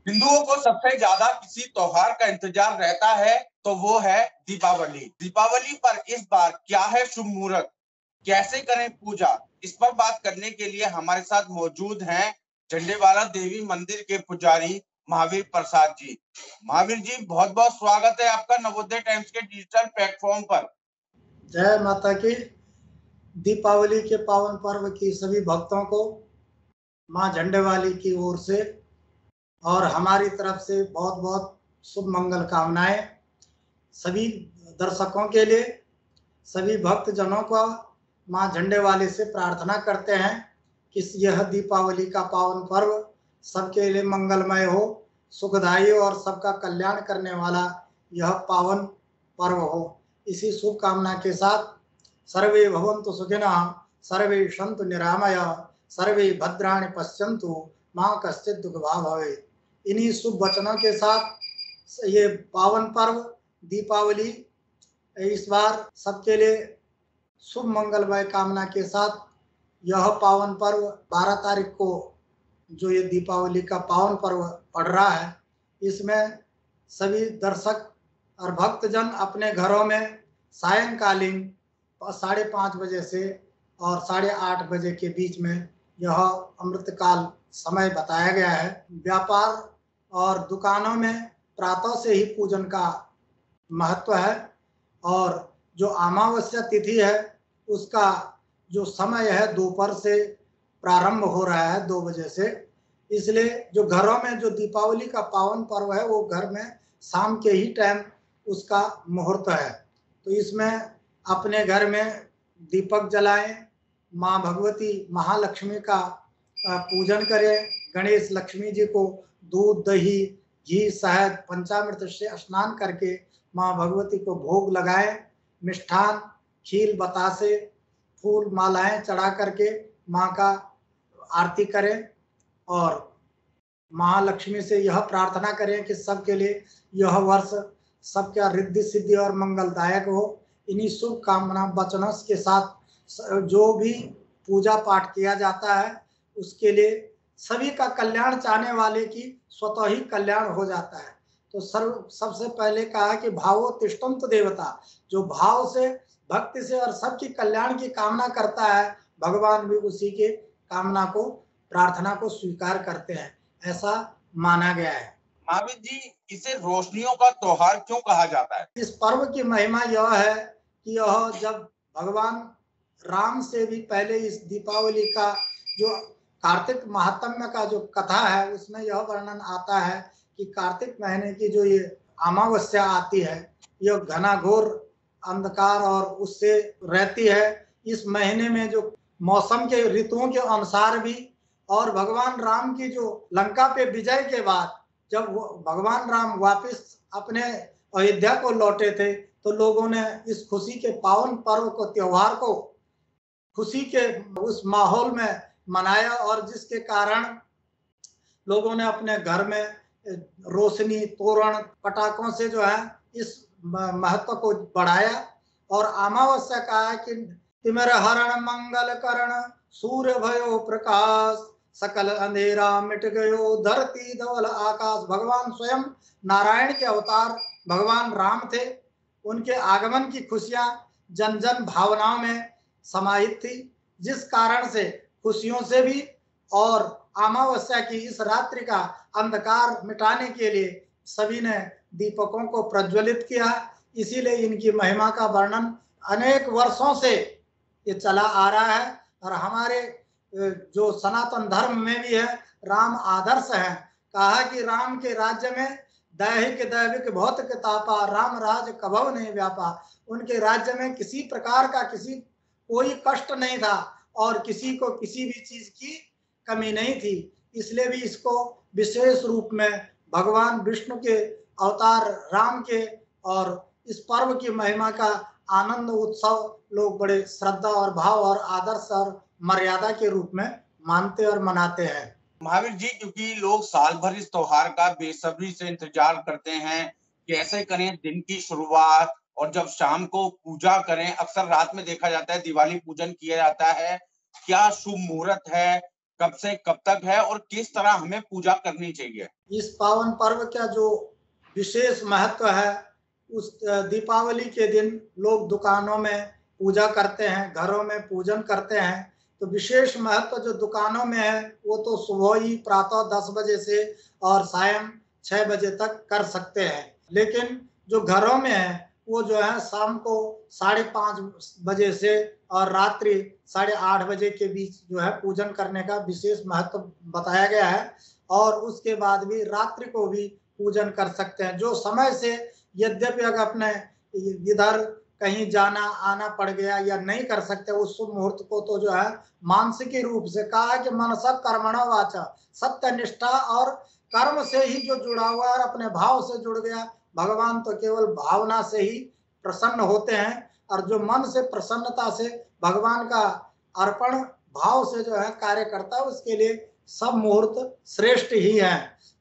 हिंदुओं को सबसे ज्यादा किसी त्योहार का इंतजार रहता है तो वो है दीपावली। दीपावली पर इस बार क्या है शुभ मुहूर्त, कैसे करें पूजा, इस पर बात करने के लिए हमारे साथ मौजूद हैं झंडेवाला देवी मंदिर के पुजारी महावीर प्रसाद जी। महावीर जी, बहुत बहुत स्वागत है आपका नवोदय टाइम्स के डिजिटल प्लेटफॉर्म पर। जय माता की। दीपावली के पावन पर्व की सभी भक्तों को मां झंडेवाली की ओर से और हमारी तरफ से बहुत बहुत शुभ मंगल कामनाएं। सभी दर्शकों के लिए, सभी भक्त जनों को मां झंडेवाली से प्रार्थना करते हैं कि यह दीपावली का पावन पर्व सबके लिए मंगलमय हो, सुखदायी और सबका कल्याण करने वाला यह पावन पर्व हो। इसी शुभकामना के साथ सर्वे भवन्तु सुखिनः, सर्वे सन्तु निरामया, सर्वे भद्राणि पश्यन्तु मां कश्चित् दुःखभाग् भवेत्। इन्हीं शुभ वचनों के साथ ये पावन पर्व दीपावली इस बार सबके लिए शुभ मंगलमय कामना के साथ यह पावन पर्व 12 तारीख को जो ये दीपावली का पावन पर्व पड़ रहा है, इसमें सभी दर्शक और भक्तजन अपने घरों में सायंकालीन 5:30 बजे से और 8:30 बजे के बीच में यह अमृतकाल समय बताया गया है। व्यापार और दुकानों में प्रातः से ही पूजन का महत्व है और जो अमावस्या तिथि है उसका जो समय है दोपहर से प्रारंभ हो रहा है 2 बजे से। इसलिए जो घरों में जो दीपावली का पावन पर्व है वो घर में शाम के ही टाइम उसका मुहूर्त है। तो इसमें अपने घर में दीपक जलाएं, माँ भगवती महालक्ष्मी का पूजन करें, गणेश लक्ष्मी जी को दूध दही घी शहद पंचामृत से स्नान करके माँ भगवती को भोग लगाएं, मिष्ठान खीर बतासे फूल मालाएं चढ़ा करके माँ का आरती करें और महालक्ष्मी से यह प्रार्थना करें कि सबके लिए यह वर्ष सबका रिद्धि सिद्धि और मंगलदायक हो। इन्हीं शुभकामना वचनों के साथ जो भी पूजा पाठ किया जाता है उसके लिए सभी का कल्याण चाहने वाले की स्वतः ही कल्याण हो जाता है। तो सबसे पहले कहा कि भावो तिष्ठन्त देवता, जो भाव से भक्ति से और सबकी कल्याण की कामना करता है भगवान भी उसी के कामना को प्रार्थना को स्वीकार करते हैं, ऐसा माना गया है। महावीर जी, इसे रोशनियों का त्योहार क्यों कहा जाता है? इस पर्व की महिमा यह है कि यह जब भगवान राम से भी पहले इस दीपावली का जो कार्तिक महात्म्य का जो कथा है उसमें यह वर्णन आता है कि कार्तिक महीने की जो ये अमावस्या आती है यह घनाघोर अंधकार और उससे रहती है। इस महीने में जो मौसम के ऋतुओं के अनुसार भी और भगवान राम की जो लंका पे विजय के बाद जब भगवान राम वापस अपने अयोध्या को लौटे थे तो लोगों ने इस खुशी के पावन पर्व को त्योहार को खुशी के उस माहौल में मनाया और जिसके कारण लोगों ने अपने घर में रोशनी तोरण पटाखों से जो है इस महत्व को बढ़ाया। और अमावस्या कहा कि तिमिर हरण मंगल करण सूर्य भयो प्रकाश सकल अंधेरा मिट गयो धरती धवल आकाश। भगवान स्वयं नारायण के अवतार भगवान राम थे, उनके आगमन की खुशियां जन जन भावनाओं में समाहित थी, जिस कारण से खुशियों से भी और अमावस्या की इस रात्रि का अंधकार मिटाने के लिए सभी ने दीपकों को प्रज्वलित किया। इसीलिए इनकी महिमा का वर्णन अनेक वर्षों से ये चला आ रहा है और हमारे जो सनातन धर्म में भी है राम आदर्श है। कहा कि राम के राज्य में दैहिक दैविक भौतिक तापा राम राज कभव नहीं व्यापा। उनके राज्य में किसी प्रकार का कोई कष्ट नहीं था और किसी को किसी भी चीज की कमी नहीं थी। इसलिए भी इसको विशेष रूप में भगवान विष्णु के अवतार राम के और इस पर्व की महिमा का आनंद उत्सव लोग बड़े श्रद्धा और भाव और आदर्श और मर्यादा के रूप में मानते और मनाते हैं। महावीर जी, क्योंकि लोग साल भर इस त्योहार का बेसब्री से इंतजार करते हैं, कैसे करें दिन की शुरुआत और जब शाम को पूजा करें। अक्सर रात में देखा जाता है दिवाली पूजन किया जाता है, क्या शुभ मुहूर्त है, कब से कब तक है और किस तरह हमें पूजा करनी चाहिए? इस पावन पर्व का जो विशेष महत्व है, उस दीपावली के दिन लोग दुकानों में पूजा करते हैं, घरों में पूजन करते हैं। तो विशेष महत्व जो दुकानों में है वो तो सुबह ही प्रातः 10 बजे से और सायं 6 बजे तक कर सकते हैं, लेकिन जो घरों में है वो जो है शाम को 5:30 बजे से और रात्रि 8:30 बजे के बीच जो है पूजन करने का विशेष महत्व बताया गया है। और उसके बाद भी रात्रि को भी पूजन कर सकते हैं। जो समय से यद्यपि अगर अपने इधर कहीं जाना आना पड़ गया या नहीं कर सकते उस शुभ मुहूर्त को, तो जो है मानसिक रूप से कहा कि मनसा कर्मणा वाचा, सत्य निष्ठा और कर्म से ही जो जुड़ा हुआ है, अपने भाव से जुड़ गया, भगवान तो केवल भावना से ही प्रसन्न होते हैं। और जो मन से प्रसन्नता से भगवान का अर्पण भाव से जो है कार्य करता है, उसके लिए सब मुहूर्त श्रेष्ठ ही है।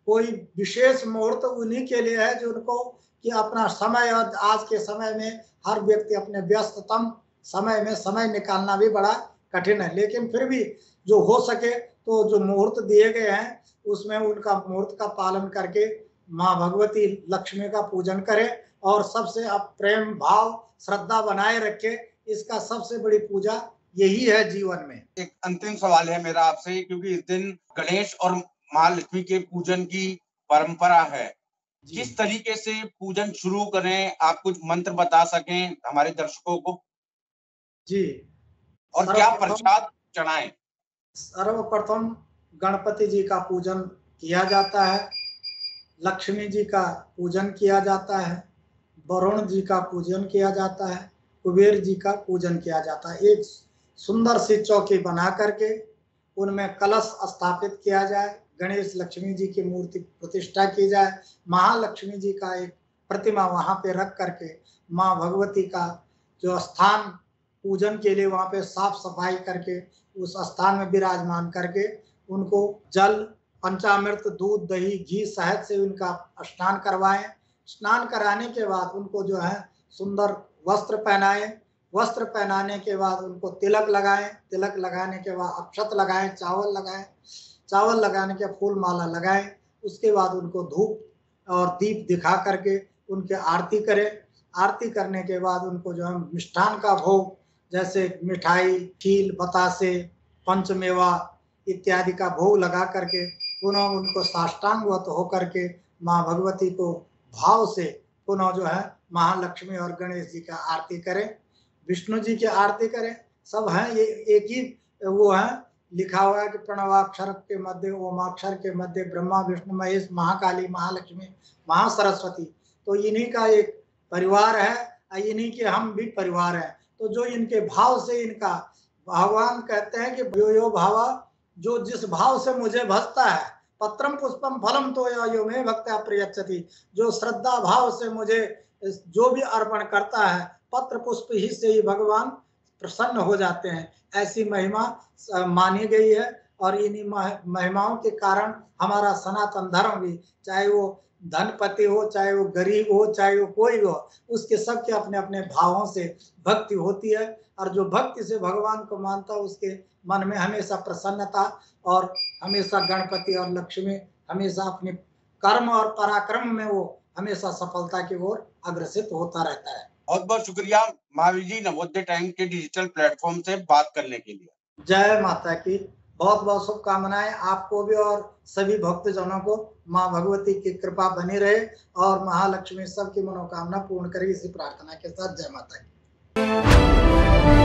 कोई विशेष मुहूर्त उन्हीं के लिए है जिनको कि अपना समय, और आज के समय में हर व्यक्ति अपने व्यस्ततम समय में समय निकालना भी बड़ा कठिन है, लेकिन फिर भी जो हो सके तो जो मुहूर्त दिए गए हैं उसमें उनका मुहूर्त का पालन करके माँ भगवती लक्ष्मी का पूजन करें और सबसे अब प्रेम भाव श्रद्धा बनाए रखे। इसका सबसे बड़ी पूजा यही है जीवन में। एक अंतिम सवाल है मेरा आपसे, क्योंकि इस दिन गणेश और माँ लक्ष्मी के पूजन की परंपरा है, किस तरीके से पूजन शुरू करें? आप कुछ मंत्र बता सकें हमारे दर्शकों को? जी। और क्या प्रसाद चढ़ाएं? सर्वप्रथम गणपति जी का पूजन किया जाता है, लक्ष्मी जी का पूजन किया जाता है, वरुण जी का पूजन किया जाता है, कुबेर जी का पूजन किया जाता है। एक सुंदर सी चौकी बना करके उनमें कलश स्थापित किया जाए, गणेश लक्ष्मी जी की मूर्ति प्रतिष्ठा की जाए, महालक्ष्मी जी का एक प्रतिमा वहां पे रख करके माँ भगवती का जो स्थान पूजन के लिए वहां पे साफ सफाई करके उस स्थान में विराजमान करके उनको जल, पंचामृत, दूध, दही, घी, शहद से उनका स्नान करवाएं। स्नान कराने के बाद उनको जो है सुंदर वस्त्र पहनाएं। वस्त्र पहनाने के बाद उनको तिलक लगाएं। तिलक लगाने के बाद अक्षत लगाएं, चावल लगाएं, चावल लगाने के फूल माला लगाएं। उसके बाद उनको धूप और दीप दिखा करके उनके आरती करें। आरती करने के बाद उनको जो है मिष्ठान का भोग जैसे मिठाई, खील, बतासे, पंचमेवा इत्यादि का भोग लगा करके पुनः उनको साष्टांगवत होकर के माँ भगवती को भाव से पुनः जो है महालक्ष्मी और गणेश जी का आरती करें, विष्णु जी की आरती करें। सब हैं ये एक ही वो है, लिखा हुआ है कि प्रणवाक्षर के मध्य ओमाक्षर के मध्य ब्रह्मा विष्णु महेश महाकाली महालक्ष्मी महासरस्वती। तो इन्हीं का एक परिवार है, इन्हीं के हम भी परिवार हैं। तो जो इनके भाव से इनका भगवान कहते हैं कि यो यो भावा, जो जिस भाव से मुझे भजता है, पत्रम पुष्पम फलम तो यो में भक्त्या प्रयच्छति, जो श्रद्धा भाव से मुझे जो भी अर्पण करता है पत्र पुष्प ही से ही भगवान प्रसन्न हो जाते हैं। ऐसी महिमा मानी गई है और इन्हीं महिमाओं के कारण हमारा सनातन धर्म भी, चाहे वो धनपति हो, चाहे वो गरीब हो, चाहे वो कोई हो, उसके सबके अपने अपने भावों से भक्ति होती है। और जो भक्ति से भगवान को मानता है उसके मन में हमेशा प्रसन्नता और हमेशा गणपति और लक्ष्मी हमेशा अपने कर्म और पराक्रम में वो हमेशा सफलता की ओर अग्रसित होता रहता है। बहुत बहुत शुक्रिया महावीर जी, नवोदय टाइम के डिजिटल प्लेटफॉर्म से बात करने के लिए। जय माता की। बहुत बहुत शुभकामनाएं आपको भी और सभी भक्तजनों को। माँ भगवती की कृपा बनी रहे और महालक्ष्मी सबकी मनोकामना पूर्ण करे, इसी प्रार्थना के साथ जय माता की।